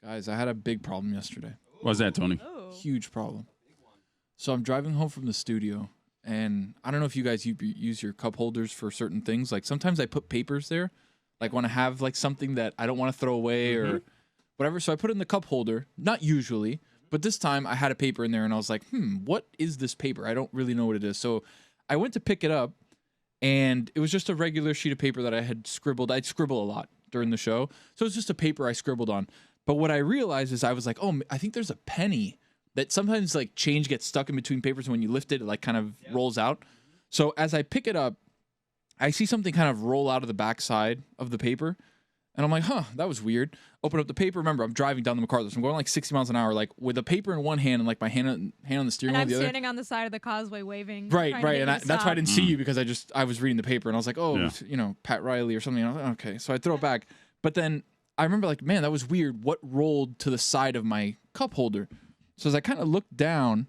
Guys, I had a big problem yesterday. What was that, Tony? Oh. Huge problem. So I'm driving home from the studio, and I don't know if you guys use your cup holders for certain things. Like sometimes I put papers there, like when I have like something that I don't want to throw away or whatever. So I put it in the cup holder, not usually, but this time I had a paper in there, and I was like, what is this paper? I don't really know what it is. So I went to pick it up, and it was just a regular sheet of paper that I had scribbled. I'd scribble a lot during the show. So it's just a paper I scribbled on. But what I realized is I was like, oh, I think there's a penny that sometimes like change gets stuck in between papers. And when you lift it, it like kind of rolls out. So as I pick it up, I see something kind of roll out of the backside of the paper. And I'm like, that was weird. Open up the paper. Remember, I'm driving down the MacArthur. So I'm going like 60 miles an hour, like with a paper in one hand and like my hand on the steering wheel And with the I'm other. standing on the side of the causeway waving. Right. And that's why I didn't see you. you, because I was reading the paper and I was like, Pat Riley or something. And I was like, okay. So I throw it back. But then I remember like, man, that was weird. What rolled to the side of my cup holder? So as I kind of looked down,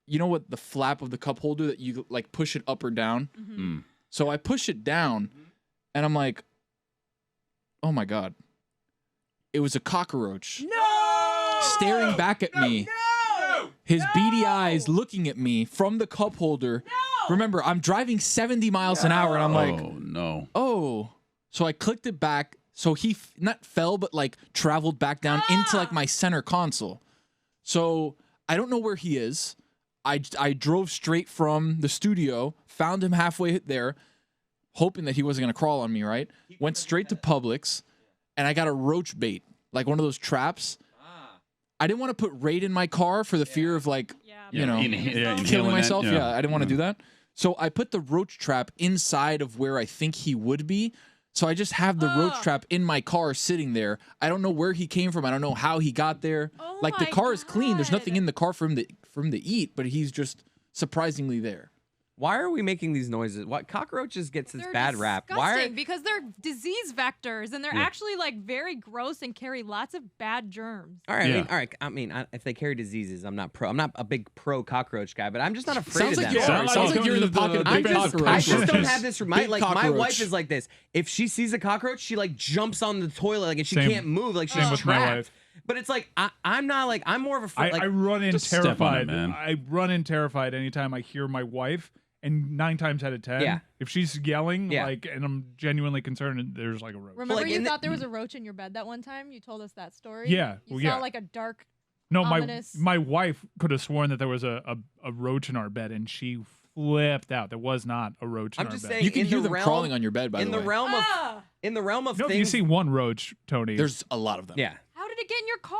you know what, the flap of the cup holder that you like push it up or down? Mm-hmm. So I push it down and I'm like, oh my God. It was a cockroach. No! Staring back at me. No! His beady eyes looking at me from the cup holder. No! Remember, I'm driving 70 miles an hour and I'm like, oh, no. oh. So I clicked it back. So he not fell, but like traveled back down into like my center console. So I don't know where he is. I drove straight from the studio, found him halfway there, hoping that he wasn't going to crawl on me, right? Went straight to Publix, and I got a roach bait, like one of those traps. I didn't want to put raid in my car for the fear of like, killing myself. Yeah, I didn't want to do that. So I put the roach trap inside of where I think he would be. So I just have the roach trap in my car sitting there. I don't know where he came from. I don't know how he got there. Oh like the my car is clean. There's God. nothing in the car for him to eat, but he's just surprisingly there. Why are we making these noises? What cockroaches gets this They're bad rap? Why disgusting because they're disease vectors and they're actually like very gross and carry lots of bad germs. All right, I mean, if they carry diseases, I'm not a big pro cockroach guy, but I'm just not afraid Sounds of like them. sounds like you're in the pocket of I big just cockroaches. don't have this. My Big my cockroach. wife is like this. If she sees a cockroach, she like jumps on the toilet, like, and she Same. can't move, like she's Same with my trapped. wife. But it's like I'm not like I'm more of a like I run in just step on it, terrified. man. I run in terrified anytime I hear my wife. And 9 times out of 10, if she's yelling, like, and I'm genuinely concerned, and there's like a roach. Remember like, you thought there was a roach in your bed that one time? You told us that story. Yeah, You well, saw like a dark. No, ominous... my wife could have sworn that there was a roach in our bed, and she flipped out. There was not a roach in I'm our just bed. saying, You can in hear the them realm, crawling on your bed, by in the the way. realm of in the realm of No, if you things. see one roach, Tony. There's a lot of them. Yeah. How did it get in your car?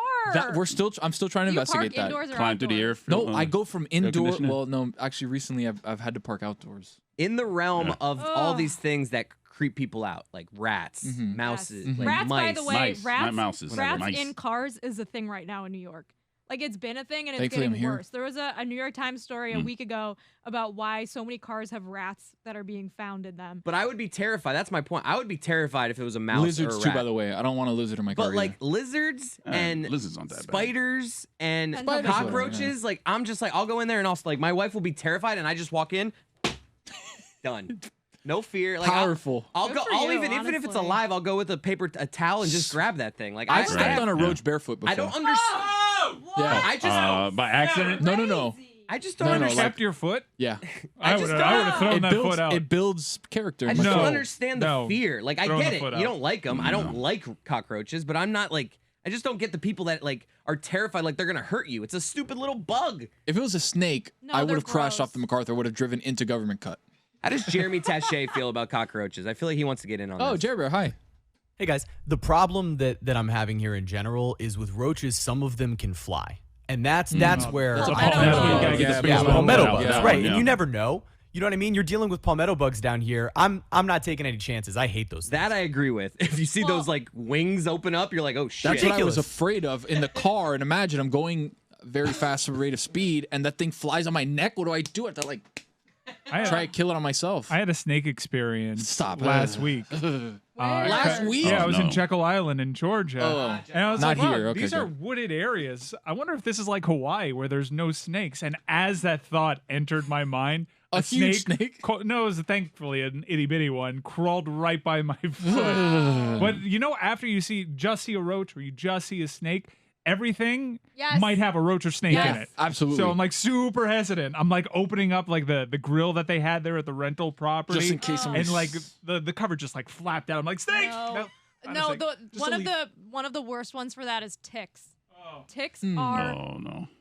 I'm still trying to you investigate park that. indoors or Climb through the outdoors? air. No, I go from indoor. conditioner? Well, no, actually, recently I've had to park outdoors. In the realm of all Ugh. these things that creep people out, like rats, mouses, Yes. like Rats, mice. by the way, Mice, rats, not mouses, rats mice. in cars is a thing right now in New York. Like it's been a thing and it's Thankfully, I'm getting here. worse. There was a New York Times story a week ago about why so many cars have rats that are being found in them. But I would be terrified. That's my point. I would be terrified if it was a mouse Lizards or a too, rat. by the way. I don't want a lizard in my car. But like either. lizards and lizards aren't that bad. spiders and Spiders are, cockroaches, like I'm just like I'll go in there and I'll like my wife will be terrified and I just walk in, done, no fear. Like Powerful. I'll Good go. for I'll you, even if it's honestly. alive, I'll go with a towel and just grab that thing. Like I've stepped on a roach Yeah. barefoot before. I don't understand. Yeah. I just By accident? No. I just don't No, no, understand. Kept your foot? Yeah. I would have thrown It that builds, foot out. it builds character. I in just my don't No. soul. understand the No. fear. Like I Throwing get the it. foot You out. don't like them. I don't like cockroaches, but I'm not like I just don't get the people that like are terrified like they're gonna hurt you. It's a stupid little bug. If it was a snake, No, I would they're have crashed gross. off the MacArthur. Would have driven into government cut. How does Jeremy Taché feel about cockroaches? I feel like he wants to get in on Oh, this. Jerry Bear, hi. Hey guys, the problem that I'm having here in general is with roaches, some of them can fly. And that's where That's a Palmetto palmetto. bug. You gotta get Yeah, the yeah, palmetto palmetto bug. bugs, Yeah. right? Yeah. And you never know. You know what I mean? You're dealing with palmetto bugs down here. I'm not taking any chances. I hate those things. That I agree with. If you see those like wings open up, you're like, oh shit. That's what I was Ridiculous. afraid of in the car. And imagine I'm going very fast rate of speed, and that thing flies on my neck. What do I do? I have to like I try to kill it on myself. I had a snake experience Stop. last week. Last week? Yeah, I was in no. Jekyll Island in Georgia. Oh. And I was Not like, wow, here. Okay, these are good. wooded areas. I wonder if this is like Hawaii where there's no snakes. And as that thought entered my mind, A huge snake? No, it was thankfully an itty bitty one. Crawled right by my foot. But you know, after you just see a roach or you just see a snake, everything might have a roach or snake in it. Absolutely. So I'm like super hesitant. I'm like opening up like the grill that they had there at the rental property, just in case and like the cover just like flapped out. I'm like, snake! No, one of the worst ones for that is ticks. Ticks are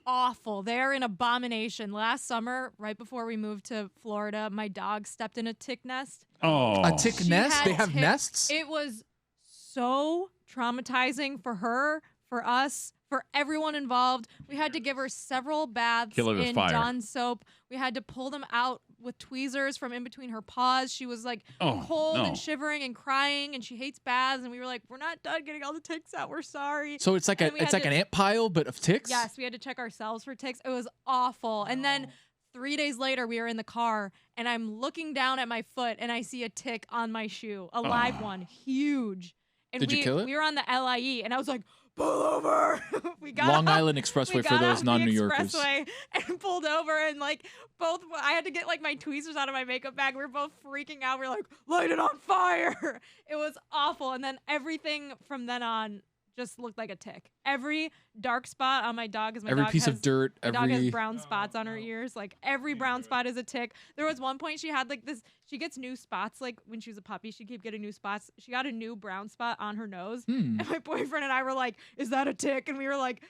awful. They're an abomination. Last summer, right before we moved to Florida, my dog stepped in a tick nest. A tick nest? They have nests? It was so traumatizing for her, for us, for everyone involved. We had to give her several baths in Dawn soap. We had to pull them out with tweezers from in between her paws. She was like cold and shivering and crying, and she hates baths. And we were like, we're not done getting all the ticks out. We're sorry. So it's like an ant pile, but of ticks? Yes, we had to check ourselves for ticks. It was awful. And then 3 days later, we were in the car, and I'm looking down at my foot, and I see a tick on my shoe, a live one, huge. And Did you kill it? We were on the LIE, and I was like, pull over. We got Long off, Island Expressway for those non-New Yorkers. Expressway and pulled over, and like I had to get like my tweezers out of my makeup bag. We were both freaking out. We were like, light it on fire. It was awful. And then everything from then on just looked like a tick. Every dark spot on my dog, every piece of dirt, my dog has brown spots on her ears. Like every brown spot is a tick. There was one point she had like this. She gets new spots. Like when she was a puppy, she kept getting new spots. She got a new brown spot on her nose, and my boyfriend and I were like, "Is that a tick?" And we were like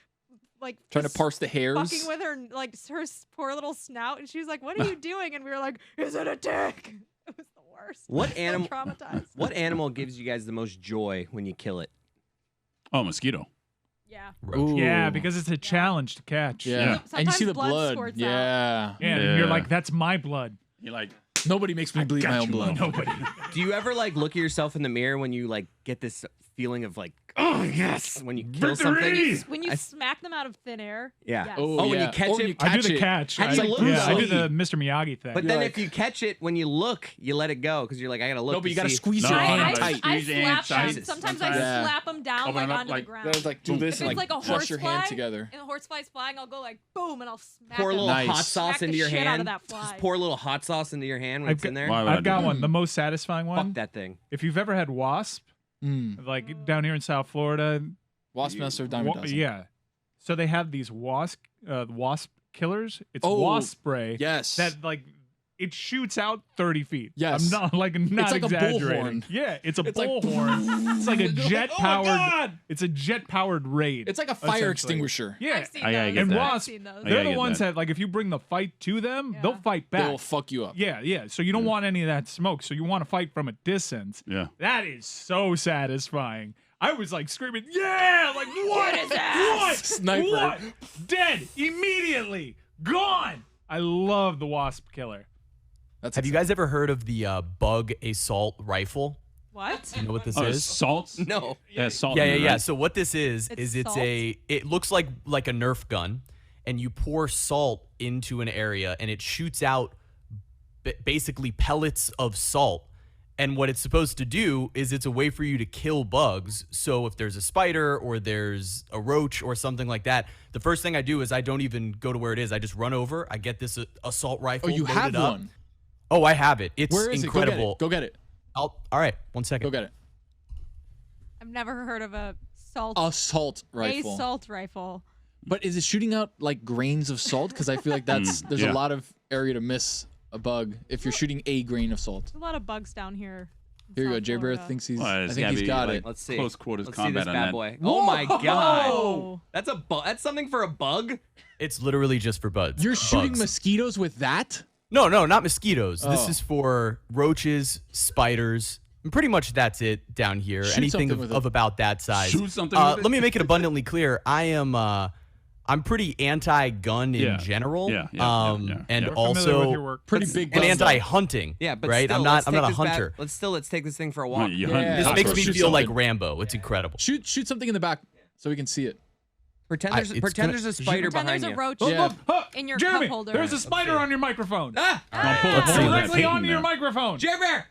trying to parse the hairs, fucking with her like her poor little snout. And she was like, "What are you doing?" And we were like, "Is it a tick?" It was the worst. What animal? Traumatized. What animal gives you guys the most joy when you kill it? Oh, mosquito. Yeah. Yeah, because it's a challenge to catch. Yeah. And you see the blood. squirts Yeah. And you're like, that's my blood. You're like, nobody makes me bleed my own blood. Nobody. Do you ever like look at yourself in the mirror when you like get this feeling of like, oh yes, when you kill Victory! something? When you smack them out of thin air. Yeah. Yes. Oh, when yeah. you catch Or it. you I do catch the it. catch. How do you look? I do the Mr. Miyagi thing. But You're then like- if you catch it, when you look, you let it go because you're like, I gotta look. No, but you to gotta see. squeeze No, your I- hand I- tight. I Squeeze the slap hand them. tight. Sometimes I Sometimes- Yeah. slap them down Open like it up onto like- the ground. Gotta like do this If and it's like a crush your hand horsefly, together. and the horsefly's flying, I'll go like boom, and I'll smack Pour a them. little Nice. hot sauce Smack into the your shit out of hand. that fly. Just pour a little hot sauce into your hand when it's in there. Why would I I've do got that? one. The most satisfying one. Fuck that thing. If you've ever had wasp, like down here in South Florida, Wasp nest or dime a dozen. yeah. So they have these wasp killers. It's Oh, wasp spray. Yes. That like it shoots out 30 feet. Yes. I'm not like like a exaggerating. bullhorn. Yeah, it's a It's like- bullhorn. It's like a jet Oh my powered. God! It's a jet powered raid. It's like a fire essentially. extinguisher. Yeah. I've seen I gotta those. get And that. I've wasp, seen those. I they're gotta the get ones that. that like if you bring the fight to them, Yeah. they'll fight back. They'll fuck you up. Yeah, yeah. So you don't want any of that smoke. So you want to fight from a distance. Yeah. That is so satisfying. I was like screaming, yeah! Like, what is that? What? Sniper. What? Dead. Immediately. Gone. I love the wasp killer. Have you guys ever heard of the bug assault rifle? What? You know what this Oh, is? salts? No. Yeah, salt. Yeah, in yeah, it, yeah. right? So what this is It's it's salt? it looks like a Nerf gun, and you pour salt into an area, and it shoots out basically pellets of salt. And what it's supposed to do is it's a way for you to kill bugs. So if there's a spider or there's a roach or something like that, the first thing I do is I don't even go to where it is. I just run over. I get this assault rifle. Oh, you load have it up. one. Oh, I have it. It's Where is incredible. it? Go get it. All right, 1 second. Go get it. I've never heard of a salt. Assault rifle. Assault rifle. But is it shooting out like grains of salt? Because I feel like there's yeah. a lot of area to miss a bug if you're shooting a grain of salt. There's a lot of bugs down here. in Here you go. South Jay Bear Florida. thinks he's. Well, I it's think gotta he's be, got like, it. Let's see. Close quarters Let's see this combat on bad that. boy. Oh my god. Whoa. That's that's something for a bug? It's literally just for bugs. You're shooting bugs. mosquitoes with that? No, not mosquitoes. This Oh. is for roaches, spiders. And pretty much that's it down here. Shoot Anything something with of it. about that size. Shoot something with it? Let me make it abundantly clear. I'm pretty anti-gun in Yeah. general. Yeah. And We're familiar with also your work. Pretty But- big and guns, though. anti-hunting. Yeah, but right. still, I'm let's not take a this back- hunter. let's take this thing for a Well, walk. you Yeah. hunt This That's makes me shoot feel like something. Rambo. It's incredible. Shoot something in the back so we can see it. Pretend it's there's gonna- a spider Pretend behind there's a you. roach Yeah. in your Jeremy, cup holder. there's a spider on your microphone. Ah! Don't pull a Let's see, horn let's like Directly Peyton onto your there. microphone. Jerry Bear!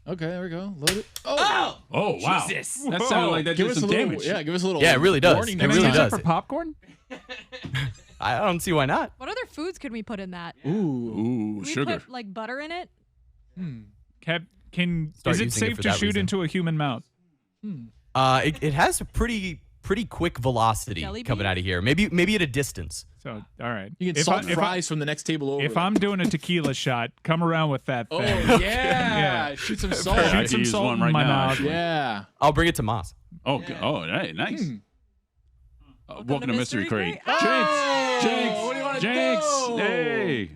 Okay, there we go. Load it. Oh! Oh, wow. Jesus. That sounded like that Give did us a some little, damage. yeah, give us a little. Yeah, it really does. warning It next really time. does. For popcorn? I don't see why not. What other foods could we put in that? Ooh. Ooh, Can we sugar. put like butter in it? Start Is it using it safe for to that shoot reason. into a human mouth? It has a pretty quick velocity Jelly coming beans? out of here. Maybe at a distance. So, all right. You can salt fries from the next table over. If I'm doing a tequila shot, come around with that oh thing. yeah, shoot some salt. I Shoot could some use salt one in right my now, mouth. actually. Yeah. I'll bring it to Moss. Oh, hey, nice. Welcome to Mystery Crate. Oh! Jinx! What do you wanna Jinx! do? Hey!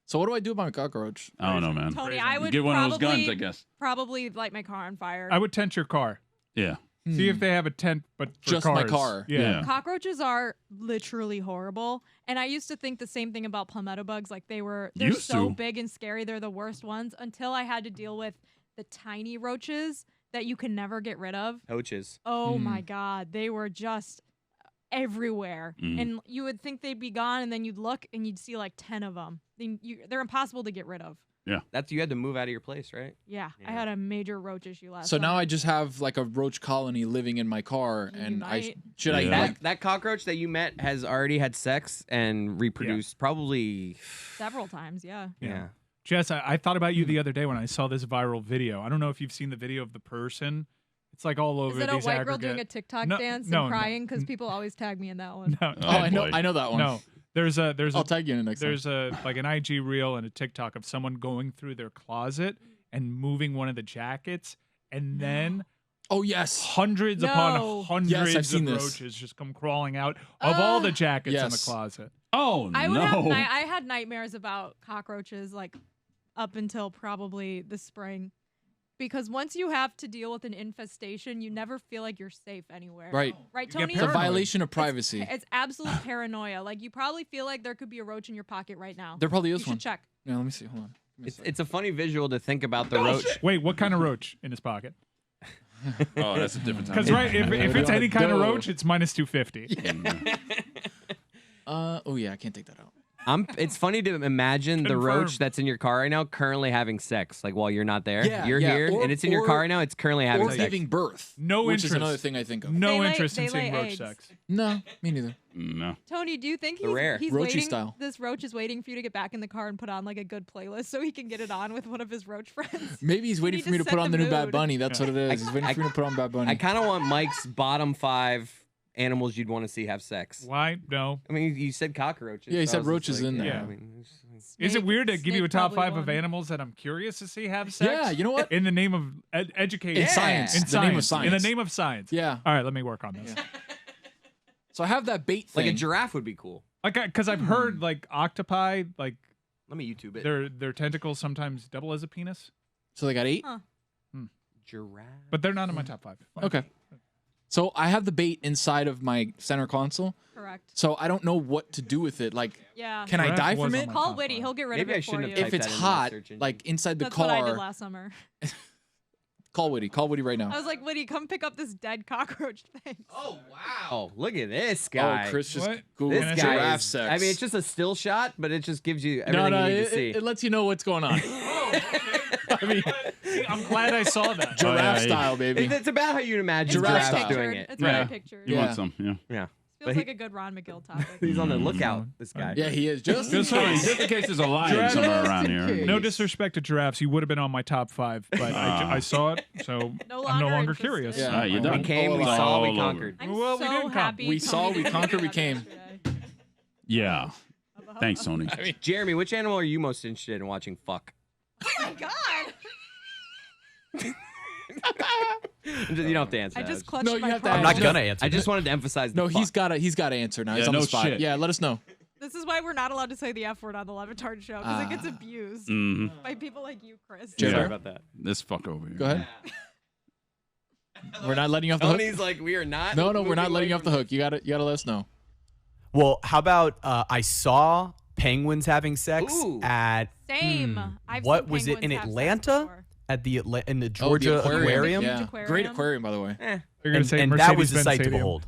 So what do I do about my cockroach? I don't know, man. Tony, I would Get one of those probably, guns, I guess. probably light my car on fire. I would tent your car. Yeah. See if they have a tent, but for Just my cars. car. Yeah. Cockroaches are literally horrible, and I used to think the same thing about palmetto bugs. Like they're Used so to. big and scary, they're the worst ones. Until I had to deal with the tiny roaches that you can never get rid of. Coaches. Oh my god, they were just everywhere, and you would think they'd be gone, and then you'd look and you'd see like 10 of them. They're impossible to get rid of. That's you had to move out of your place, right? Yeah, I had a major roach issue last So summer. now I just have like a roach colony living in my car, You and might. should I Yeah. like That cockroach that you met has already had sex and reproduced probably. several times. Yeah. Yeah. Jess, I thought about you the other day when I saw this viral video. I don't know if you've seen the video of the person. It's like all over Is it a these white girl aggregate. doing a TikTok No, dance no, and no. crying because people always tag me in that one? No, Oh, I boy. know that one. no. There's I'll tag you in the next there's like an IG reel and a TikTok of someone going through their closet and moving one of the jackets, and then Oh yes. hundreds No. upon hundreds Yes, I've seen of this. roaches just come crawling out of all the jackets in the Yes. closet. Oh, I would no. have I had nightmares about cockroaches like up until probably the spring. Because once you have to deal with an infestation, you never feel like you're safe anywhere. Right. Right, You get Tony? It's a paranoid. violation of privacy. It's absolute paranoia. Like you probably feel like there could be a roach in your pocket right now. There probably You is should one. check. Yeah, let me see. Hold on. Give me a sec. It's a funny visual to think about the roach. Wait, what kind of roach in his pocket? Oh, that's a different time. Because right, if it's any kind of Go. roach, it's minus 250. Oh yeah, I can't take that out. It's funny to imagine the roach Confirmed. that's in your car right now currently having sex. Like while you're not there, Yeah, you're yeah. here, Or- and it's in your or- car right now. It's currently having Or sex. giving birth. No which interest. is another thing I think of. No They lay- interest in they seeing lay roach eggs. sex. No, me neither. No. Tony, do you think They're rare. he's Roachy waiting? style. This roach is waiting for you to get back in the car and put on like a good playlist so he can get it on with one of his roach friends. Maybe he's waiting need for me to to set put on the the new Bad mood. Bunny. That's what it is. He's waiting for me to put on Bad Bunny. I kind of want Mike's bottom 5 animals you'd want to see have sex. Why? No. I mean, you said cockroaches. Yeah, he so said I was just roaches like, in there. Yeah. I mean, Is it weird to give you a snake top probably 5 of won. animals that I'm curious to see have sex? Yeah, you know what? In the name of education. In science. In The science. name of In science. the name of science. Yeah. All right, let me work on this. So I have that bait thing. like a giraffe would be cool. Like, because I've heard like octopi, like Let me YouTube it. their tentacles sometimes double as a penis, So they got 8. Huh. Giraffe. but they're not in my top 5. Okay. So I have the bait inside of my center console. Correct. So I don't know what to do with it. Like, Yeah. can I Giraffe die was from on it? my Call top Whitty. 5. He'll get rid Maybe of I it for shouldn't you. have If typed it's that into my hot, search engine. like inside the That's car, what I did last summer. call Woody. Call Woody right now. I was like, Whitty, come pick up this dead cockroach thing. Oh wow! Oh, look at this guy. Oh, Chris just What? Googled This guy giraffe is, sex. I mean, it's just a still shot, but it just gives you no, everything no, you need to see. it lets you know what's going on. I mean, I'm glad I saw that. Giraffe yeah, style, baby. It's about how you'd imagine It's Giraffe very style. giraffes doing pictured. it. It's very Yeah. pictured. You Yeah. want some? Yeah. Yeah, Feels But like a good Ron McGill topic. he's on the lookout. This guy. Yeah, he is. Just Just in so case. Just in case there's a lion Giraffe- somewhere around Just in here. case. No disrespect to giraffes, you would have been on my top 5, but I saw it, so No I'm no longer longer interested. curious. Yeah. All right, you're done. We came, we All saw, we over. conquered. I'm Well, we so didn't come. happy. We saw, Tony we didn't conquered, do we that came. yesterday. Yeah. Thanks, Tony. Jeremy, which animal are you most interested in watching fuck? Oh my god! You don't have to answer. I that. just clutched No, you my have to pearls. I'm not No. gonna answer. I just wanted to emphasize. No, the he's fuck. got to answer now. He's Yeah, on the no spot. shit. Yeah, let us know. This is why we're not allowed to say the F word on the LeBatard Show because it gets abused Mm-hmm. by people like you, Chris. Jeremy? Sorry about that. This fuck over here. Go ahead. We're not letting you off the hook. Tony's like, we are not. No, we're moving not letting away you off the from hook. You gotta let us know. Well, how about I saw penguins having sex Ooh. at Same. I've what seen was it in penguins have sex Atlanta? before. At the in the Oh, Georgia the aquarium. Yeah. Aquarium. Great aquarium, by the way. Eh, They're gonna say And that was a Mercedes-Benz sight to Stadium. behold.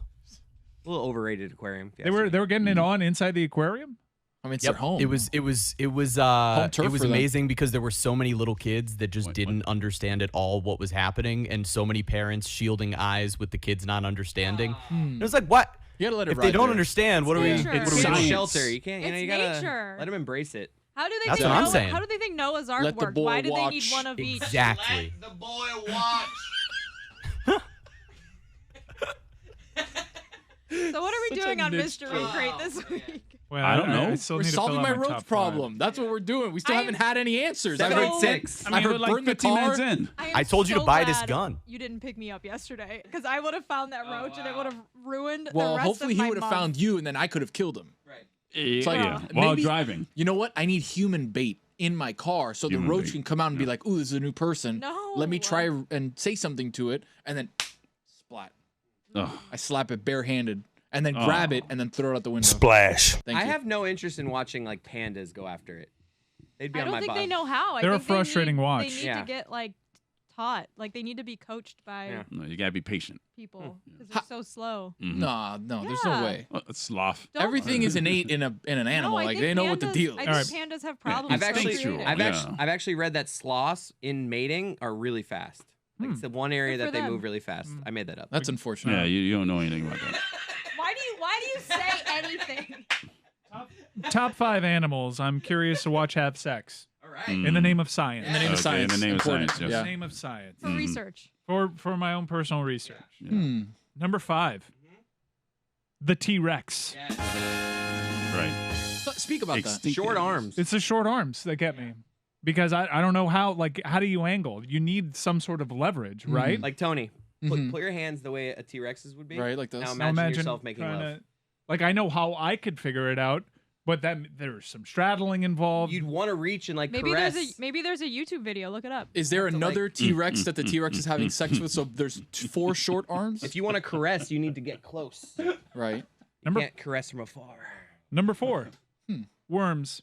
a little overrated aquarium. if you They ask were me. they were getting it on inside the aquarium. I mean, it's their home. It was amazing because there were so many little kids that just didn't understand at all what was happening, and so many parents shielding eyes with the kids not understanding. It was like, what? You gotta let it if ride they don't there. understand, what are we? It's It's a shelter. You can't. It's You gotta nature. let them embrace it. How do they That's think what I'm Noah, saying. How do they think Noah's Ark Let the worked? boy Why do they need watch. one of each? Exactly. Let the boy watch. So what are we Such doing a on niche Mystery joke. Crate this week? Well, I don't know. I still We're need to solving fill my out roach top five. problem. That's what we're doing. We still haven't had any answers. I've heard 786. I mean, heard we're like burn the 15 minutes car. in. I told you to buy this glad gun. You didn't pick me up yesterday because I would have found that roach and it would have ruined Well, the rest hopefully of he my would have month. found you, and then I could have killed him. Right. It's like, While maybe- driving. You know what? I need human bait in my car so Human the roach bait. can come out and be like, "Ooh, this is a new person. No. Let me try and say something to it," and then splat. Ugh. I slap it barehanded, and then grab it, and then throw it out the window. Splash. Thank I you. have no interest in watching like pandas go after it. They'd be I on don't my think bottom. they know how. I They're a think they frustrating need, watch. They need Yeah. to get like taught. Like they need to be coached by Yeah. No, you gotta be patient. people because they're so slow. No, there's no Yeah. way. It's sloth. Don't- Everything is innate in an animal. No, I like think they know what the pandas- deal I is. think pandas have problems. I've actually, instinctual. procreating. I've actually read that sloths in mating are really fast. Like it's the one area Good that for they them. move really fast. I made that up. That's unfortunate. Yeah, you don't know anything about that. Why do you say anything? Top 5 animals I'm curious to watch have sex. All right. In the name of science. In the name of Okay, science. in the name of important. science, yes. In Yeah. the name of science. For research. For my own personal research. Hmm. Number 5. The T-Rex. Right. So, speak about that. Extinct Short animals. arms. It's the short arms that get me. Because I don't know how do you angle? You need some sort of leverage, right? Like Tony, put your hands the way a T-Rex's would be. Right, like this. Now Now imagine yourself making trying love. to- like I know how I could figure it out, but there's some straddling involved. You'd want to reach and like Maybe caress. there's a YouTube video. Look it up. Is there to, like- another T-Rex that the T-Rex is having sex with? So there's 4 short arms? If you want to caress, you need to get close. You Right. can't caress from afar. Number 4. Worms.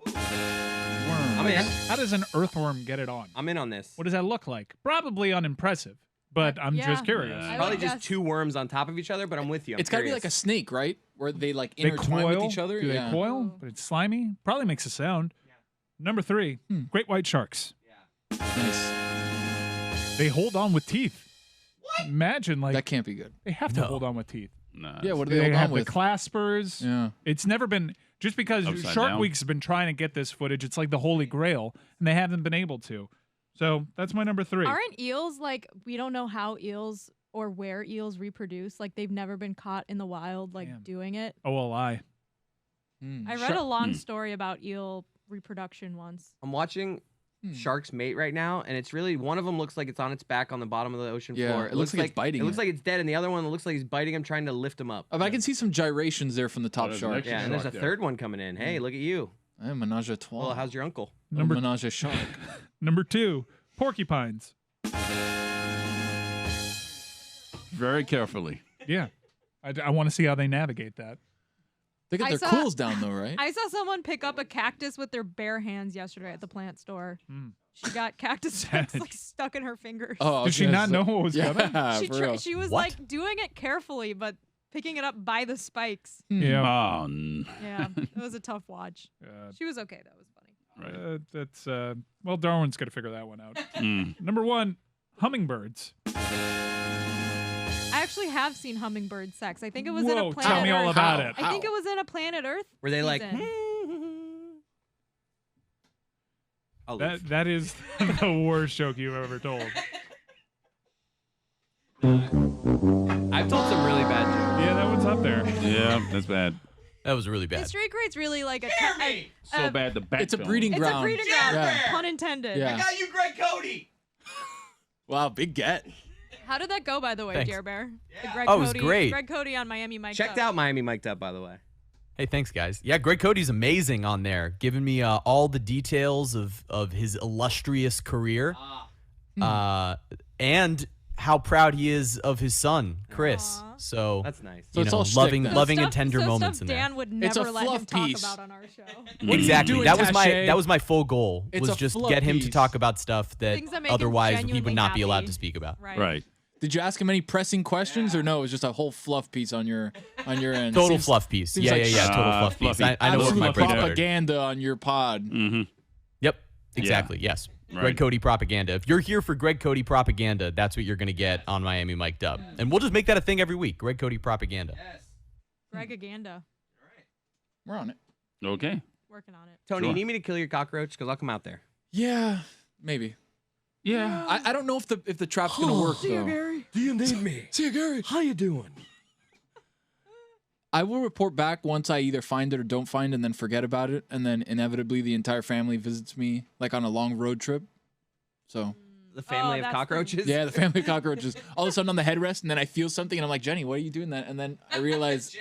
I'm in. How does an earthworm get it on? I'm in on this. What does that look like? Probably unimpressive, but I'm Yeah. just curious. Yeah. I Probably would just guess. 2 worms on top of each other, but I'm with you. I'm It's got to be curious. like a snake, right? Where they like They intertwine coil. with each other. Do they yeah. coil? But it's slimy. Probably makes a sound. Number 3. Great white sharks. Nice. They hold on with teeth. What? Imagine That can't be good. they have to hold on with teeth. Nah, Yeah. What do They they hold have on the with? claspers. Yeah. It's never been just because Upside Shark down. Week's been trying to get this footage. It's like the holy grail, and they haven't been able to. So that's my number 3. Aren't eels like we don't know how eels or where eels reproduce? Like they've never been caught in the wild like Damn. doing it. Oh, well, I. I read a long story about eel reproduction once. I'm watching sharks mate right now, and it's really one of them looks like it's on its back on the bottom of the ocean Yeah, floor. it looks like it's biting It looks it. like it's dead, and the other one looks like he's biting him, trying to lift him up. But I can see some gyrations there from the top there's shark. an extra Yeah, and there's a shark there. third one coming in. Hey, look at you. Menage a trois. Well, how's your uncle? Number- Menage a shark. Number 2, porcupines. Very carefully. Yeah, I want to see how they navigate that. They got I their saw- quills down though, right? I saw someone pick up a cactus with their bare hands yesterday at the plant store. She got cactus sticks like stuck in her fingers. Oh, I Did was she gonna not say- know what was coming? Yeah, she for real. she was What? like doing it carefully, but picking it up by the spikes. Yeah. Oh, Yeah, it was a tough watch. She was okay. That was funny. right. That's well, Darwin's got to figure that one out. Mm. Number 1, hummingbirds. I actually have seen hummingbird sex. I think it was in Whoa, a tell Planet me all Earth. about it. I think it was in a Planet Earth. Were they like? season. I'll leave. That is the worst joke you've ever told. I've told some really bad jokes. Yeah, that one's up there. Yeah, that's bad. That was really bad. Mystery Crate's really like a So bad the bat It's a film. breeding It's ground. a breeding ground, Yeah. pun intended. Yeah. Got you, Greg Cody. Wow, big get. How did that go, by the way, Thanks. Dear Bear? The Greg Oh, it was Cody, great. Greg Cody on Miami Mike. Checked out Miami Mic'd Up, by the way. Hey, thanks, guys. Yeah, Greg Cody's amazing on there, giving me all the details of his illustrious career, and how proud he is of his son, Chris. Aw. So That's nice. So you it's know, all shtick loving, then. loving stuff, and tender so moments stuff in there. Dan would It's a never let him fluff talk piece. about on our show. Exactly. doing, That was Tache? that was my full goal. It's was a just fluff get him to piece. talk about stuff that Things that make him otherwise he genuinely would not be allowed happy. to speak about. Right. Right. Did you ask him any pressing questions or no? It was just a whole fluff piece on your end. Total fluff piece. Yeah, like total fluff piece. I know what my propaganda on your pod. Yep, exactly. Yeah. Yes. Right. Greg Cody propaganda. If you're here for Greg Cody propaganda, that's what you're going to get on Miami Mic'd Up. And we'll just make that a thing every week. Greg Cody propaganda. Yes. Gregaganda. We're on it. Okay. Working on it. Tony, you need me to kill your cockroach? Because I'll come out there. Yeah, maybe. Yeah. I don't know if the trap's gonna work though. See you, Gary. Do you need me? See you, Gary. How you doing? I will report back once I either find it or don't find it and then forget about it. And then inevitably the entire family visits me like on a long road trip. So The family of cockroaches? yeah, the family of cockroaches. All of a sudden on the headrest and then I feel something and I'm like, Jenny, what are you doing that? And then I realize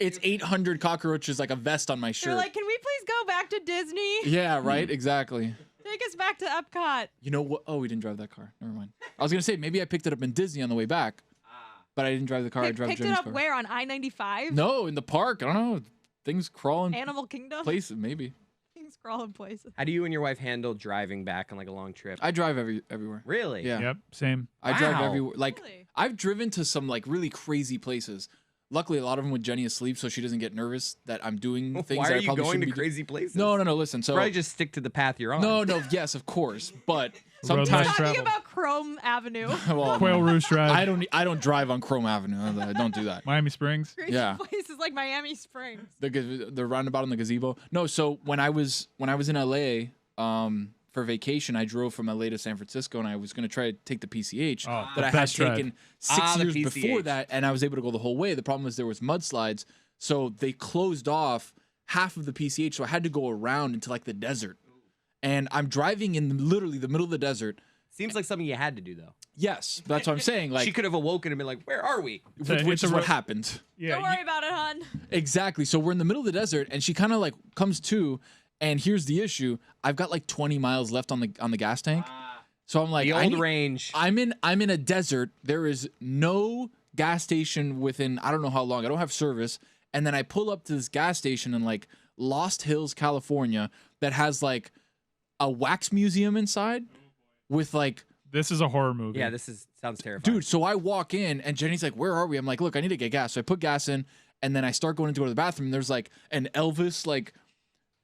it's 800 cockroaches like a vest on my shirt. You're like, can we please go back to Disney? Yeah, right? Exactly. Take us back to Epcot. You know what? Oh, we didn't drive that car. Never mind. I was going to say, maybe I picked it up in Disney on the way back. But I didn't drive the car. I drove picked it Jenny's up car. where? On I-95? No, in the park. I don't know. Things crawling Animal Kingdom? places, maybe. Things crawling places. How do you and your wife handle driving back on like a long trip? I drive everywhere. Really? Yeah. Yep, same. I drive Wow. everywhere. Like, Really? I've driven to some like really crazy places. Luckily, a lot of them with Jenny asleep, so she doesn't get nervous that I'm doing things Why that are I you probably going to shouldn't be crazy places? No. Listen, so Probably just stick to the path you're on. no. Yes, of course, but Road sometimes less Talking travel. about Chrome Avenue. well, Quail Roost Drive. I don't drive on Chrome Avenue. I don't do that. Miami Springs. Crazy Yeah. places like Miami Springs. The roundabout in the gazebo. No, so when I was in LA for vacation, I drove from LA to San Francisco, and I was going to try to take the PCH Oh, that the I had best drive. taken 6 the years PCH. before that, and I was able to go the whole way. The problem was there was mudslides, so they closed off half of the PCH, so I had to go around into like the desert. And I'm driving in literally the middle of the desert. Seems like something you had to do though. Yes, that's what I'm saying. Like, She could have awoken and been like, "Where are we?" which is what happened. Yeah, Don't worry about it, hon. Exactly. So we're in the middle of the desert, and she kind of like comes to, and here's the issue: I've got like 20 miles left on the gas tank. So I'm like, The old range. I'm in a desert. There is no gas station within I don't know how long. I don't have service, and then I pull up to this gas station in like Lost Hills, California, that has like a wax museum inside with like. This is a horror movie. Yeah, sounds terrifying. Dude, so I walk in and Jenny's like, where are we? I'm like, look, I need to get gas. So I put gas in and then I start going to go to the bathroom. And there's like an Elvis, like.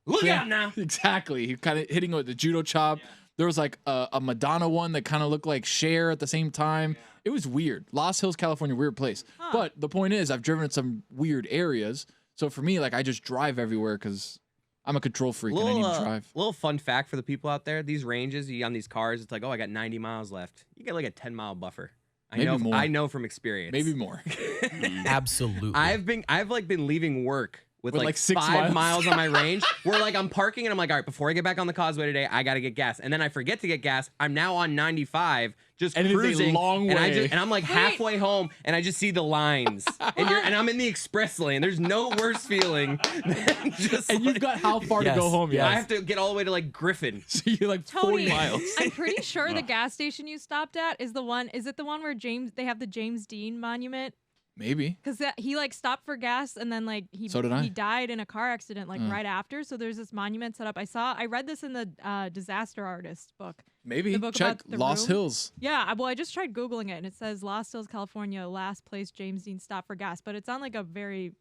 Look out now. Exactly. He kind of hitting with the judo chop. Yeah. There was like a Madonna one that kind of looked like Cher at the same time. Yeah. It was weird. Lost Hills, California, weird place. Huh. But the point is, I've driven in some weird areas. So for me, like, I just drive everywhere because I'm a control freak and I need to drive. Little fun fact for the people out there: these ranges, on these cars, it's like, oh, I got 90 miles left. You get like a 10-mile buffer. I know from experience. Maybe more. Absolutely. I've been leaving work with like 6 5 miles on my range where like I'm parking and I'm like, all right, before I get back on the causeway today, I got to get gas. And then I forget to get gas. I'm now on 95 just and cruising. It is a long way. And I'm like halfway home and I just see the lines. and I'm in the express lane. There's no worse feeling than just and you've got how far to go home? Yeah, I have to get all the way to like Griffin. So you're like 40 miles. I'm pretty sure the gas station you stopped at is the one. Is it the one where they have the James Dean monument? Maybe. Because he like stopped for gas and then like he died in a car accident like right after. So there's this monument set up. I read this in the Disaster Artist book. Maybe. The book Check about the Lost room. Hills. Yeah. Well, I just tried Googling it and it says Lost Hills, California, last place James Dean stopped for gas. But it's on like a very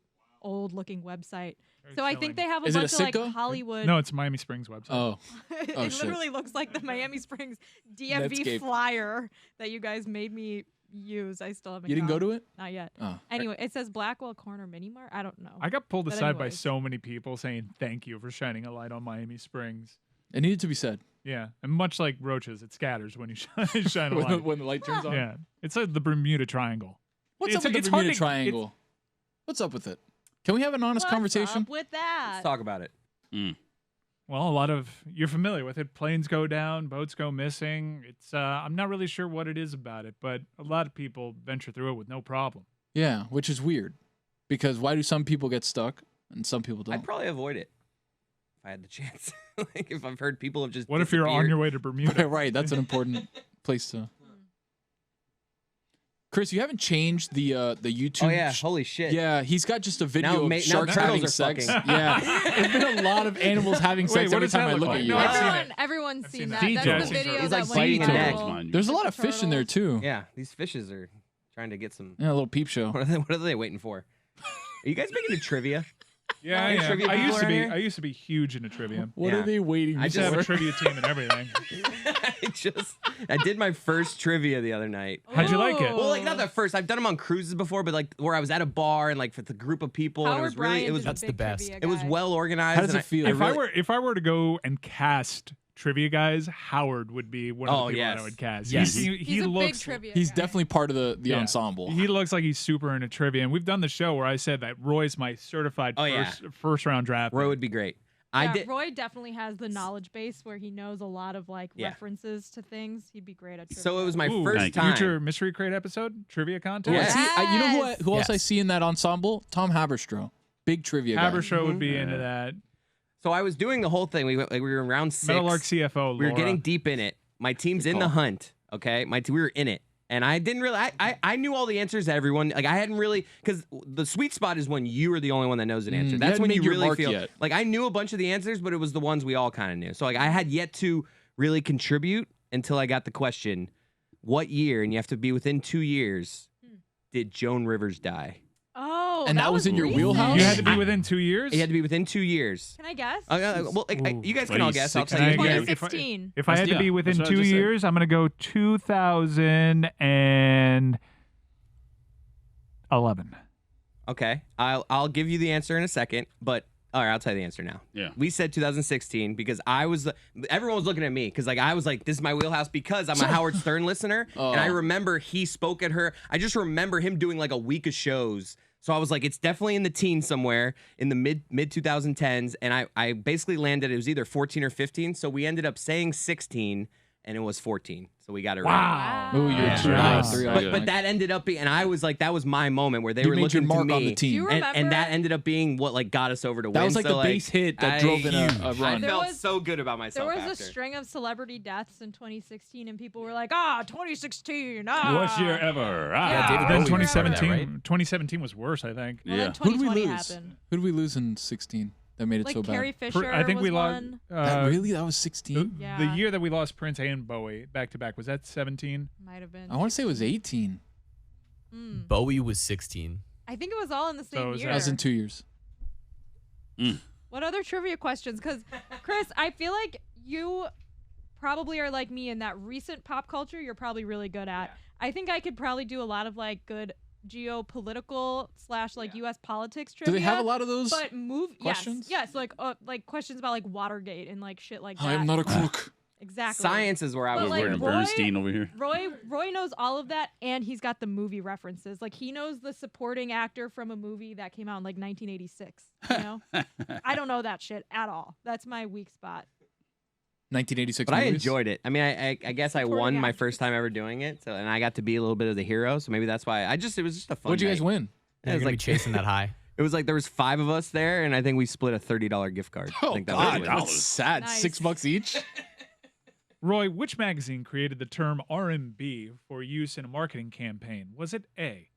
old looking website. So I think they have a bunch of like Hollywood. No, it's Miami Springs website. Oh. It shit. literally looks like the Miami Springs DMV Netscape. flyer that you guys made me use. I still haven't. You didn't go to it? Not yet. Oh. Anyway, it says Blackwell Corner Mini Mart. I don't know. I got pulled But aside by anyways. so many people saying thank you for shining a light on Miami Springs. It needed to be said. Yeah, and much like roaches, it scatters when you shine a light. when the light turns on. Yeah, it's like the Bermuda Triangle. What's up with the Bermuda Triangle? What's up with it? Can we have an honest conversation? What's up with that? Let's talk about it. Well, you're familiar with it. Planes go down, boats go missing. It's I'm not really sure what it is about it, but a lot of people venture through it with no problem. Yeah, which is weird. Because why do some people get stuck and some people don't? I'd probably avoid it if I had the chance. Like if I've heard people have just What if you're on your way to Bermuda? Right, that's an important place to. Chris, you haven't changed the YouTube. Oh yeah, holy shit. Yeah, he's got just a video Now of sharks turtles having are sex. fucking. Yeah, it's been a lot of animals having sex what every does that time I look look like? at you. No, I've seen it. Everyone's I've seen seen that. that. That's Details. the video He's that like went biting a neck. viral. There's a lot of fish in there too. Yeah, these fishes are trying to get some. Yeah, a little peep show. What are they waiting for? Are you guys making a trivia? Yeah, Any yeah. trivia I people used to around be. here? I used to be huge into trivia. What Yeah. are they waiting I for? used to have a trivia team and everything. I did my first trivia the other night. How'd you like it? Ooh. Well, like not the first. I've done them on cruises before, but like where I was at a bar and like with a group of people, and it was really, it was, That's the best. it was well organized. How does and it feel? If I were to go and cast trivia guys, Howard would be one of the people that I would cast. Yes. He He's a big looks. trivia He's guy. definitely part of the Yeah. ensemble. He looks like he's super into trivia, and we've done the show where I said that Roy's my certified first round draft. Roy would be great. I Yeah, did. Roy definitely has the knowledge base where he knows a lot of like Yeah. references to things. He'd be great at trivia. So it was my Ooh, first time. future Mystery Crate episode trivia contest. Ooh, I Yes. see, you know who else I Yes. see in that ensemble? Tom Haberstroh, big trivia guy. Haberstroh would be into that. So I was doing the whole thing. We were in round 6. Metalark CFO. We were Laura. getting deep in it. My team's in the hunt. Okay, we were in it, and I didn't really. I knew all the answers to everyone. Like I hadn't really, because the sweet spot is when you are the only one that knows an answer. you That's hadn't when made you your really mark feel yet. like I knew a bunch of the answers, but it was the ones we all kind of knew. So like I had yet to really contribute until I got the question, what year? And you have to be within 2 years. Did Joan Rivers die? Oh, And that was in your recent. wheelhouse? You had to be within 2 years. It had to be within 2 years. Can I guess? Well, you guys can all guess. I'll tell you. 2016. If I had to be within that's what I 2 just said. years, I'm going to go 2011. Okay, I'll give you the answer in a second, but all right, I'll tell you the answer now. Yeah. We said 2016 because everyone was looking at me because like I was like, this is my wheelhouse because I'm a Howard Stern listener, and I remember he spoke at her. I just remember him doing like a week of shows. So I was like, it's definitely in the teens somewhere in the mid 2010s, and I basically landed. It was either 14 or 15. So we ended up saying 16, and it was 14. So we got it right. Wow. Ooh, you're Yeah. two Wow. three But that ended up being, and I was like, that was my moment where they You were made your looking to mark me. on the team. Do you And remember? that ended up being what like got us over to win. That was like So, the base hit that drove in a I run. There felt was- so good about There myself was after. a string of celebrity deaths in 2016, and people were like, 2016. Worst year ever. Ah. Yeah, David Then Bowie was part of that, 2017, right? 2017 was worse, I think. Well, Yeah. then Who did we 2020 lose? happened. Who did we lose in 16 that made it Like so bad? Carrie Fisher I think was we lost. one. That really? That was 16? Yeah. The year that we lost Prince and Bowie back to back, was that 17? Might have been. I want to say it was 18. Bowie was 16. I think it was all in the same is year. That was in 2 years. What other trivia questions? Because, Chris, I feel like you probably are like me in that recent pop culture you're probably really good at. I think I could probably do a lot of like good geopolitical / like U.S. politics Do trivia. they have a lot of those? But questions? Yes, like questions about like Watergate and like shit like that. I am not a crook. Exactly. Science is where I But, was like, We're in learning. Roy- Bernstein over here. Roy knows all of that, and he's got the movie references. Like he knows the supporting actor from a movie that came out in like 1986. You know, I don't know that shit at all. That's my weak spot. 1986 But I movies? enjoyed it. I mean, I guess I Supporting won my actress. first time ever doing it, so and I got to be a little bit of the hero. So maybe that's why it was just a fun. What'd you guys night. win? It You're was gonna be like chasing that high. it was like there was 5 of us there, and I think we split a $30 gift card. I Oh, think that God. was $30. That's sad. Nice. $6 each? Roy, which magazine created the term R&B for use in a marketing campaign? Was it A,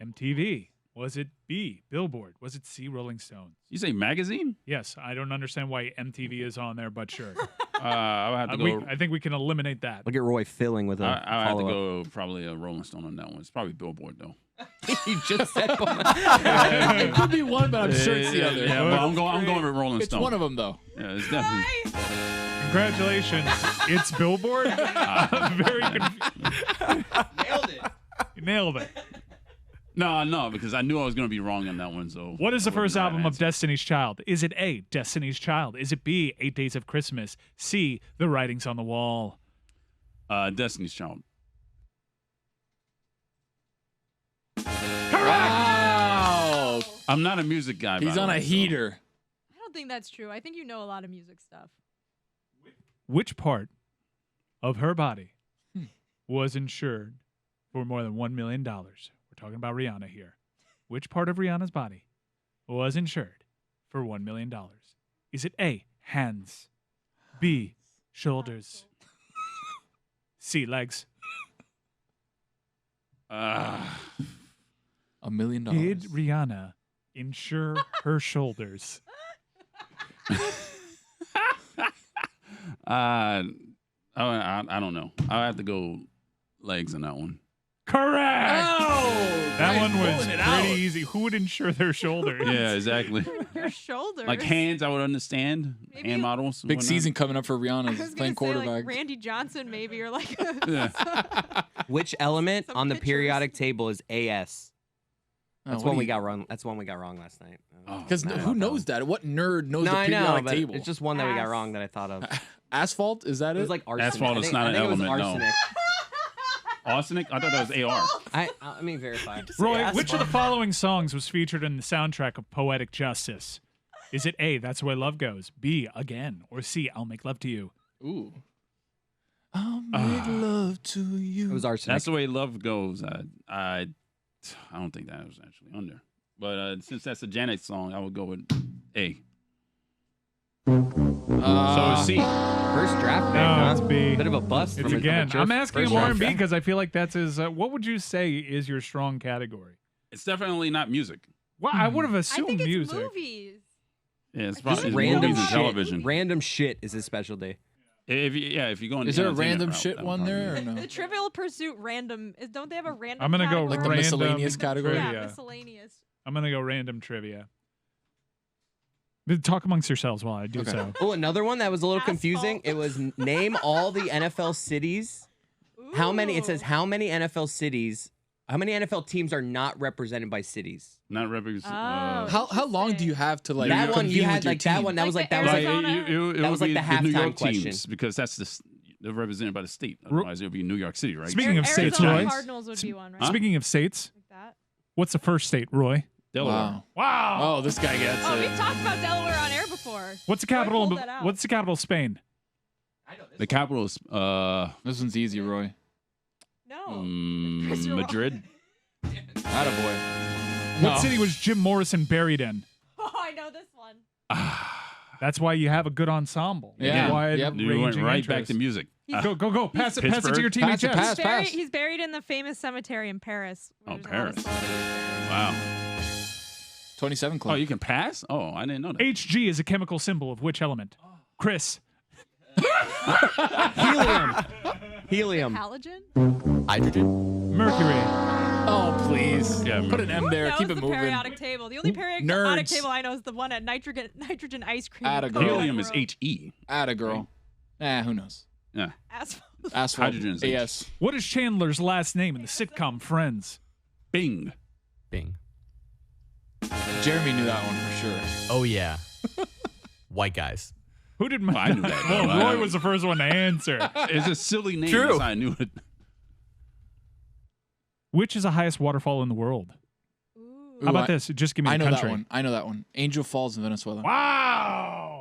MTV? Was it B, Billboard? Was it C, Rolling Stones? You say magazine? Yes, I don't understand why MTV is on there, but sure. I would have to go. I think we can eliminate that. Look at Roy filling with a I have to follow-up. go probably a Rolling Stone on that one. It's probably Billboard though. You just said It could be one, but I'm sure it's the other. Yeah, but I'm going with Rolling It's Stone. one of them, though. Yeah, it's definitely. Congratulations, it's Billboard. Very Nailed it. you nailed it. No, because I knew I was going to be wrong on that one. So What is the I wouldn't first have album of answered. Destiny's Child? Is it A, Destiny's Child? Is it B, 8 Days of Christmas? C, The Writings on the Wall? Destiny's Child. Wow. I'm not a music guy. by He's the on way, a so- heater. I don't think that's true. I think you know a lot of music stuff. Which part of her body was insured for more than $1 million? We're talking about Rihanna here. Which part of Rihanna's body was insured for $1 million? Is it A, hands, B, shoulders, C, legs? $1 million. Did Rihanna insure her shoulders? I don't know. I'll have to go legs on that one. Correct. Oh, That one was pulling it pretty out. easy. Who would insure their shoulders? Yeah, exactly. Your shoulders. Like hands, I would understand. Maybe- Hand models. and Big whatnot. season coming up for Rihanna I was gonna playing say, quarterback. like Randy Johnson, maybe, or like. Which element Some on the pictures. periodic table is AS? Oh, That's what one do we you- got wrong. That's one we got wrong last night. Because Mad who about knows that? that? What nerd knows No, the I periodic know, but table? it's just one that we got Ass. wrong that I thought of. It Asphalt? Is that it? was like arsenic. Asphalt I is think- not I an think it was element, no. arsenic. Arsenic? I thought that was AR. Let me verify. Roy, which of the following songs was featured in the soundtrack of Poetic Justice? Is it A, That's the Way Love Goes, B, Again, or C, I'll Make Love to You? Ooh. I'll make love to you. It was arsenic. That's the way love goes. I don't think that was actually under. But since that's a Janet song, I would go with A. So it's C. First draft pick, No, huh? it's B. Bit of a bust. It's from Again. A I'm asking first him round R&B pick. because I feel like that's his. What would you say is your strong category? It's definitely not music. Well, I would have I assumed think it's music. movies. Yeah, it's Just probably it's random movies and shit. television. Random shit is his specialty. If you go in Is the there a entertainment random route, shit that would one probably there be- or no? The Trivial Pursuit random don't they have a random? I'm gonna go category? Like the random miscellaneous category? Yeah, trivia. miscellaneous. I'm gonna go random trivia. Talk amongst yourselves while I do Okay. so. Oh, another one that was a little Asphalt. confusing. It was name all the NFL cities. How many? It says Ooh. how many NFL cities? How many NFL teams are not represented by cities? Not represent. Oh. How long do you have to like that one you convene had with your like that team? one. That was Like like the that was like Arizona- That was like would the be New halftime York question. teams because they're represented by the state. Otherwise, it would be New York City, right? Speaking of states, Arizona Roy. Cardinals would be one, right? Speaking of states, Like that. what's the first state, Roy? Delaware. Wow. Wow. Oh, this guy gets Oh, it. we've talked about Delaware on air before. What's the Roy capital? pulled that out. What's the capital of Spain? The capital is This one's easy, Roy. No. Chris, you're wrong. Madrid. Attaboy. What city was Jim Morrison buried in? Oh, I know this one. That's why you have a good ensemble. Yeah. Wide Yep. You went ranging right back interests. to music. Go. Pass it to Pittsburgh. your team. Pass it, HS. pass. He's buried in the famous cemetery in Paris. Oh, where there's a lot of Paris. celebrities. Wow. 27 club. Oh, you can pass? Oh, I didn't know that. Hg is a chemical symbol of which element? Chris. Helium. Halogen? Hydrogen? Mercury. Oh, please. Yeah, Put an M there. That Keep was it the moving. periodic table. The only periodic Nerds. table I know is the one at nitrogen ice cream. Atta in girl. Kokomo Helium is Road. He. Atta girl. Who knows? Yeah. Asphalt. Asphalt. Hydrogen is H. AS. What is Chandler's last name in the sitcom Friends? Bing. Bing. Jeremy knew that one for sure. Oh, yeah. White guys. Who did Well, I knew that, Well, though. Roy was the first one to answer. It's a silly name. True. That's how I knew it. Which is the highest waterfall in the world? Ooh. How about this? Just give me I the know country. that one. I know that one. Angel Falls in Venezuela. Wow.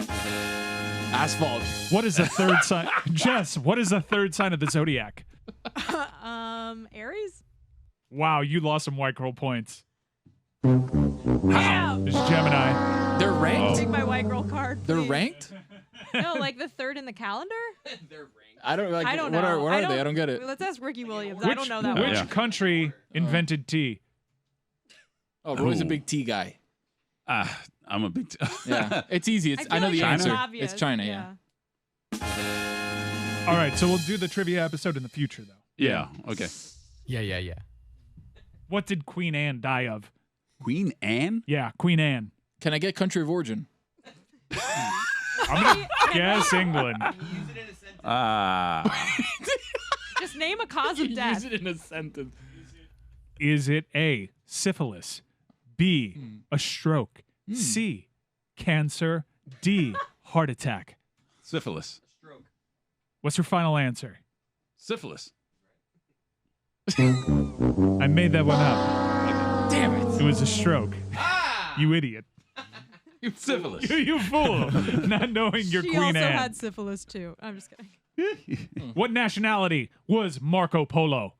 Asphalt. What is the third sign? Jess, what is the third sign of the zodiac? Aries? Wow, you lost some white girl points. Wow. It's Gemini. They're ranked? Take my white girl card. They're please. ranked? No, like the third in the calendar? I don't like I don't what know. Are they? I don't get it. Let's ask Ricky Williams. I don't know that Which one. country invented tea? Oh, Roy's a Ooh. big T guy. I'm a big. Yeah. It's easy. It's I I know feel the like it's answer. obvious. It's China, yeah. All right, so we'll do the trivia episode in the future, though. Yeah. Okay. Yeah. What did Queen Anne die of? Queen Anne. Yeah, Queen Anne. Can I get country of origin? I'm going to guess England. Just name a cause of death. Use it in a sentence. Is it A, syphilis, B, a stroke, C, cancer, D, heart attack? Syphilis. What's your final answer? Syphilis. I made that one up. Damn it. It was a stroke. You idiot. Syphilis. You fool. Not knowing your She Queen also Anne. had syphilis too. I'm just kidding. What nationality was Marco Polo?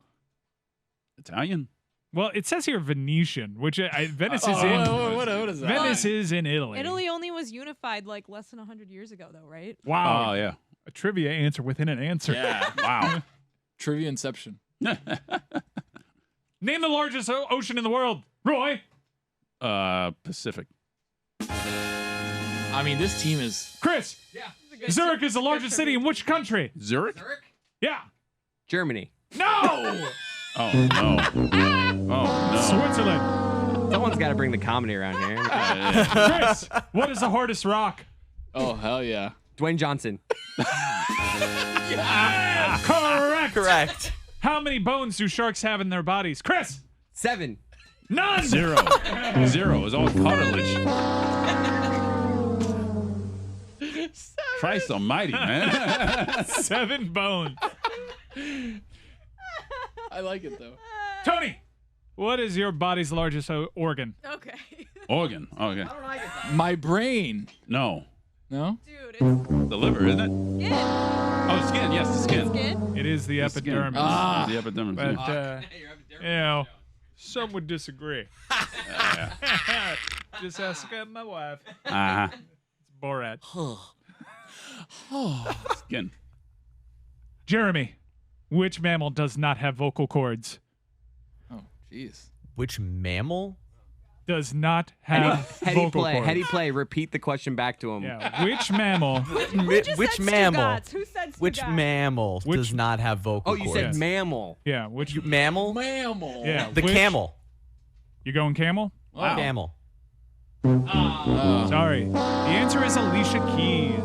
Italian. Well, it says here Venetian, which Venice is in What is that? Venice is in Italy. Italy only was unified like less than 100 years ago, though, right? Wow. Oh yeah. A trivia answer within an answer. Yeah. Wow. Trivia Inception. Name the largest ocean in the world. Roy. Pacific. I mean, this team is. Chris. Yeah. Zurich is the largest city in which country? Zurich? Yeah. Germany. No. Oh, no. Oh, no. Switzerland. Someone's got to bring the comedy around here. Chris, what is the hardest rock? Oh, hell yeah. Dwayne Johnson. Correct. Correct. How many bones do sharks have in their bodies? Chris. 7. None. 0. 0 is all cartilage. Christ almighty, man. 7 bones. I like it, though. Tony, what is your body's largest organ? Okay. Organ. Okay. My brain. No. No? Dude, it's The liver, isn't it? skin. Oh, skin. Yes, the skin. Skin? It is the The skin. epidermis. Ah. The epidermis. But, yeah. you know, some would disagree. Just ask my wife. Uh-huh. It's Borat. Skin. Jeremy, which mammal does not have vocal cords? Oh, jeez. Which mammal? Does not have Heady vocal play. cords. Heady play. Repeat the question back to him. Yeah. Which mammal? Which mammal? Who said Which Stugotz? mammal Which- does not have vocal Oh, you cords? said mammal. Yeah. Which? mammal? Mammal. Yeah. The which- camel. You going camel? Wow. Camel. Sorry. The answer is Alicia Keys.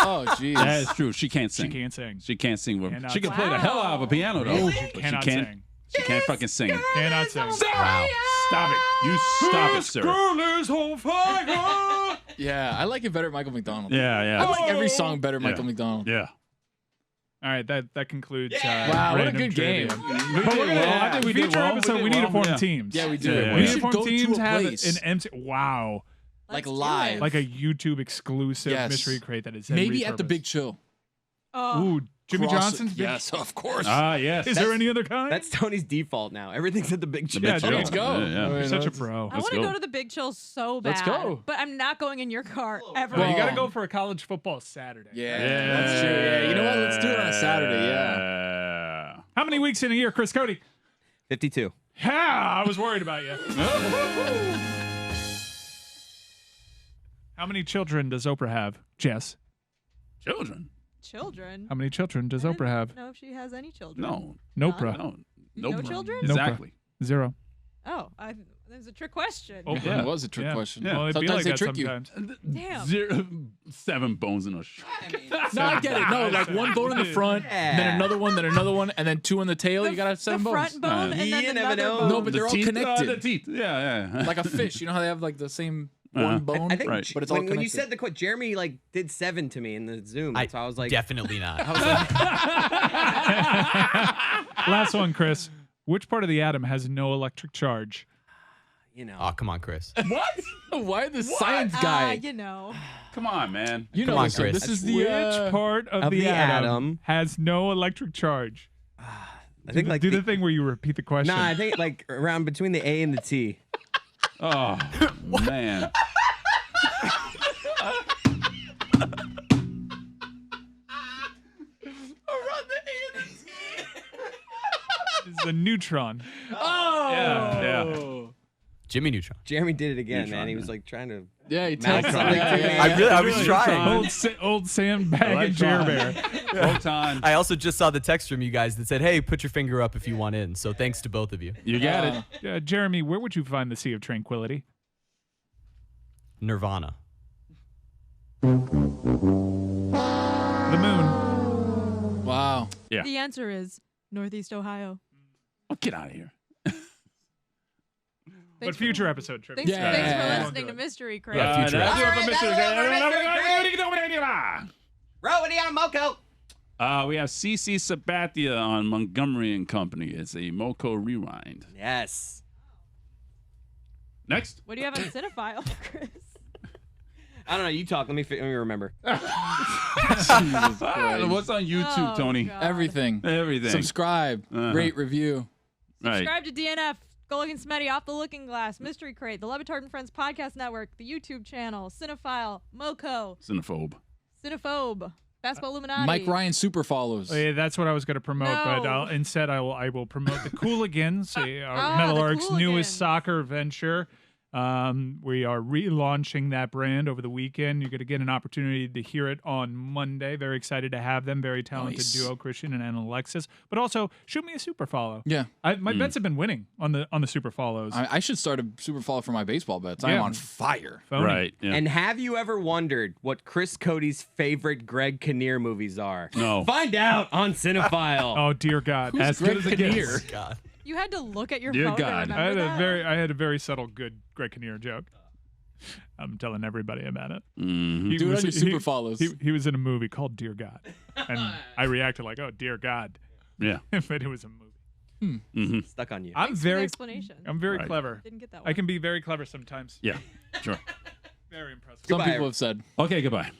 Oh, jeez. That is true. She can't She sing. can't sing. She can't sing. Cannot She can sing. play the hell out of a piano, though. She But cannot she can't. sing. She can't fucking sing. Cannot sing. Wow. Stop it. You stop it, sir. Girl is on fire. Yeah, I like it better, Michael McDonald. Yeah, I yeah. like every song better, Yeah. Michael McDonald. Yeah. All right, that concludes. Wow, what a random good trivia. game. But we're well. I gonna think we did future well. episode. We We did need to well. form Yeah. teams. Yeah, we do. Yeah, yeah, We yeah. need We to should form go teams. to a Have place. an MC. Wow, Like Let's do live. it. like a YouTube exclusive Yes. mystery crate that is Maybe at the repurposed. Big Chill. Oh. Ooh, Jimmy Cross- Johnson's big. Yes, of course. Ah, yes. Is there any other kind? That's Tony's default now. Everything's at the big show. Yeah, Big Joe. Chill. Let's go. Yeah, yeah. I mean, You're such a let's- pro. I want to go. go to the Big Chill so bad. Let's go. But I'm not going in your car ever. Well, you got to Well- go for a college football Saturday. Yeah, Yeah. that's true. Yeah, you know what? Let's do it on a Saturday. Yeah. Yeah. How many weeks in a year, Chris Cody? 52. Yeah, I was worried about you. How many children does Oprah have, Jess? Children? Children. How many children does I Oprah have? don't know if she has any children. No. Nopra. No. No Nope. children? Nope. Exactly. 0. Oh, there's a trick question. Oh, Yeah. It was a trick Yeah. question. Yeah. Well, it'd be Sometimes like they that trick you. sometimes. Damn. 0, 7 bones in a sh- No, I get it. No, like one bone in the front, then another one, and then 2 in the tail. You gotta have 7 the bones. front bone and You then never another know. bone. No, but they're all teeth, connected. the teeth. Yeah, yeah. Like a fish. You know how they have like the same Uh-huh. one bone? I think Right. but it's all when you connected. said the quote, Jeremy like did 7 to me in the Zoom. So I was like, Definitely not. Last one, Chris. Which part of the atom has no electric charge? you know. Oh, come on, Chris. Why the science guy? You know. Come on, man. You Come know on, this. Chris. This is the Which part of the atom has no electric charge? I think like do the thing where you repeat the question. Nah, I think like around between the A and the T. Oh, man. It's a neutron. Oh. Yeah. Jimmy Neutron. Jeremy did it again, Neutron, man. He was man. like trying to. Yeah, he Mouth texted trying. me. I was trying. Old sandbag and Jer Bear. Proton. I also just saw the text from you guys that said, "Hey, put your finger up if you want in." So thanks to both of you. You got it. Jeremy, where would you find the Sea of Tranquility? Nirvana. The moon. Wow. Yeah. The answer is Northeast Ohio. Oh, get out of here. But future episode trivia. Thanks, Yeah. thanks Yeah. for listening to Mystery Crate. Yeah, future that's episode. what Mr. Bro, what do you got on Moco? We have CC Sabathia on Montgomery and Company. It's a Moco rewind. Yes. Next. What do you have on Cinephile, Chris? I don't know. You talk. Let me remember. Jesus Christ. What's on YouTube, Oh, Tony? God. Everything. Everything. Subscribe, rate, review. Right. Subscribe to DNF, Skullig and Smetty, Off the Looking Glass, Mystery Crate, the LeBatard and Friends Podcast Network, the YouTube channel, Cinephile, Moco, Cinephobe. Cinephobe. Basketball Illuminati. Mike Ryan super follows. Oh, yeah, that's what I was going to promote, but No. instead I will promote the Cooligans, Ah, Metal the Arc's newest Cooligans. soccer venture. We are relaunching that brand over the weekend. You're going to get an opportunity to hear it on Monday. Very excited to have them. Very talented Nice. duo, Christian and Anna Alexis. But also, shoot me a super follow. Yeah. My bets have been winning on the super follows. I should start a super follow for my baseball bets. I'm Yeah. on fire. Phony. Right. Yeah. And have you ever wondered what Chris Cody's favorite Greg Kinnear movies are? No. Find out on Cinephile. Oh dear God! As good as it gets. God. You had to look at your Dear phone to God. remember that. I had a very subtle good Greg Kinnear joke. I'm telling everybody about it. Mhm. He Do it was- on your he- super follows. He was in a movie called Dear God, and I reacted like, "Oh, dear God," Yeah. but it was a movie. hmm Stuck on you. I'm Thanks for the very, explanation. I'm very Right. clever. Didn't get that one. I can be very clever sometimes. Yeah. Sure. Very impressive. Some Goodbye. people have said. Okay. Goodbye.